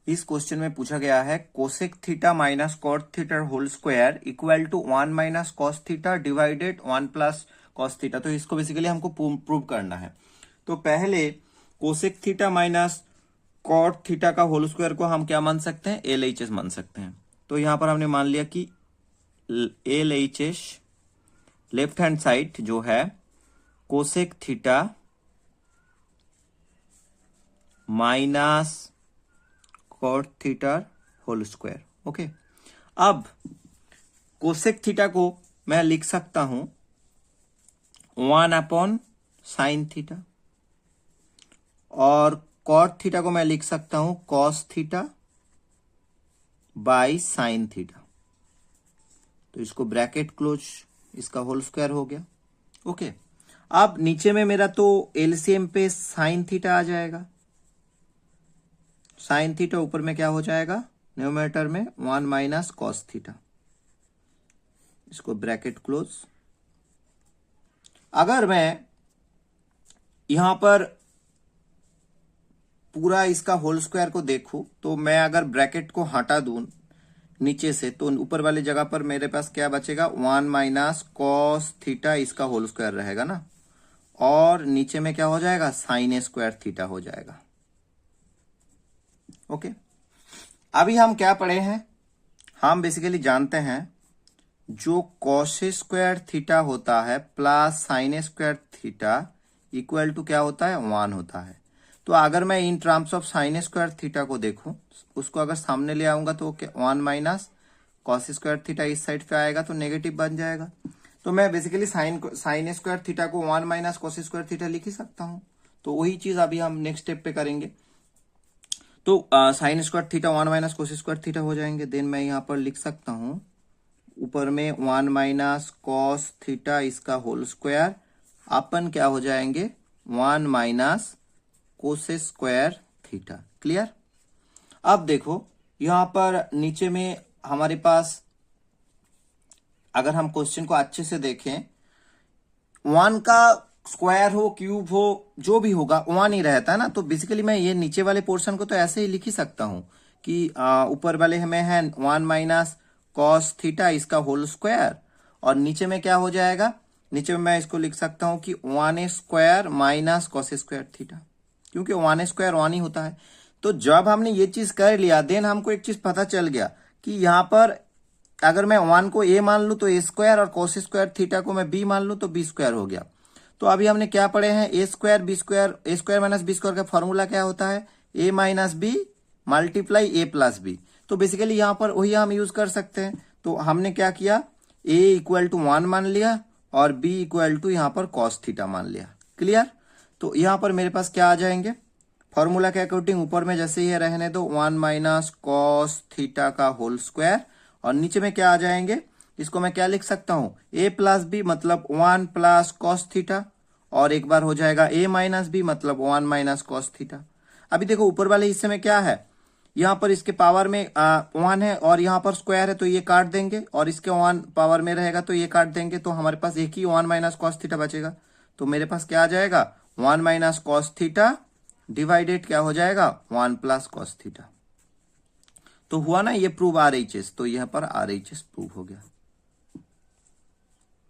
इस क्वेश्चन में पूछा गया है cosec theta minus cot theta whole square equal to 1 minus cos theta divided 1 plus cos theta. तो इसको बेसिकली हमको प्रूव करना है। तो पहले cosec theta minus cot theta का होल स्क्वायर को हम क्या मान सकते हैं, LHS मान सकते हैं। तो यहां पर हमने मान लिया कि LHS लेफ्ट हैंड साइड जो है cosec theta minus cot theta whole square. Okay, अब कोसेक थीटा को मैं लिख सकता हूं 1 अपॉन साइन थीटा और कॉट थीटा को मैं लिख सकता हूं cos theta by sine theta. तो इसको ब्रैकेट क्लोज, इसका होल स्क्वायर हो गया। ओके, अब नीचे में मेरा तो एलसीएम पे साइन थीटा आ जाएगा। साइन थीटा ऊपर में क्या हो जाएगा, न्यूमरेटर में 1 माइनस कॉस थीटा, इसको ब्रैकेट क्लोज। अगर मैं यहां पर पूरा इसका होल स्क्वायर को देखूं तो मैं अगर ब्रैकेट को हटा दूं नीचे से तो ऊपर वाली जगह पर मेरे पास क्या बचेगा, 1 माइनस कॉस थीटा इसका होल स्क्वायर रहेगा ना, और नीचे में क्या हो जाएगा, साइन स्क्वायर थीटा हो जाएगा। ओके, अभी हम क्या पढ़े हैं, हम बेसिकली जानते हैं जो कॉस स्क्वायर थीटा होता है plus sine square theta equal to क्या होता है, 1 होता है। तो अगर मैं in terms of sine square theta को देखूं, उसको अगर सामने ले आऊंगा तो 1 माइनस कॉस स्क्वायर थीटा इस साइड पे आएगा तो नेगेटिव बन जाएगा। तो मैं बेसिकली साइन स्क्वायर थीटा को 1 माइनस कॉस स्क्वायर थीटा लिख ही सकता हूं। तो वही चीज अभी हम नेक्स्ट स्टेप पे करेंगे। तो sign square theta 1 minus cos square theta हो जाएंगे। देन मैं यहां पर लिख सकता हूं ऊपर में 1 माइनस कॉस थीटा इसका होल स्क्वायर अपन क्या हो जाएंगे, 1 minus cos square theta. Clear. अब देखो यहां पर नीचे में हमारे पास अगर हम क्वेश्चन को अच्छे से देखें, 1 का स्क्वायर हो क्यूब हो जो भी होगा 1 ही रहता है ना। तो बेसिकली मैं ये नीचे वाले पोर्शन को तो ऐसे ही लिख ही सकता हूं कि ऊपर वाले हमें है 1 माइनस कॉस थीटा इसका होल स्क्वायर, और नीचे में क्या हो जाएगा, नीचे में मैं इसको लिख सकता हूं कि 1 square minus cos square theta, क्योंकि 1 स्क्वायर 1 ही होता है। तो जब हमने ये चीज कर लिया, देन हमको एक चीज पता चल गया कि यहां पर अगर मैं 1 को a मान लूं तो a स्क्वायर, और कॉस स्क्वायर थीटा को मैं b मान लूं तो b स्क्वायर हो गया। तो अभी हमने क्या पढ़े हैं, a square b square, a square minus b square का फॉर्मूला क्या होता है, a minus b multiply a plus b। तो बेसिकली यहां पर वही हम यूज कर सकते हैं। तो हमने क्या किया, a इक्वल टू 1 मान लिया और b इक्वल टू यहां पर कॉस थीटा मान लिया। क्लियर। तो यहां पर मेरे पास क्या आ जाएंगे, फॉर्मूला के अकॉर्डिंग ऊपर में जैसे ही रहने दो 1 माइनस कॉस थीटा का होल स्क्वायर, और नीचे में क्या आ जाएंगे, इसको मैं क्या लिख सकता हूं, a प्लस बी मतलब 1 प्लस कॉस थीटा, और एक बार हो जाएगा a माइनस बी मतलब 1 माइनस कॉस थीटा। अभी देखो ऊपर वाले हिस्से में क्या है, यहां पर इसके पावर में 1 है और यहां पर स्क्वायर है तो ये काट देंगे, और इसके 1 पावर में रहेगा तो ये काट देंगे। तो हमारे पास एक ही 1 माइनस कॉस थीटा बचेगा। तो मेरे पास क्या आ जाएगा, 1 माइनस कॉस थीटा डिवाइडेड क्या हो जाएगा, 1 प्लस कॉस थीटा। तो हुआ ना ये प्रूव RHS, तो यहां पर RHS प्रूव हो गया।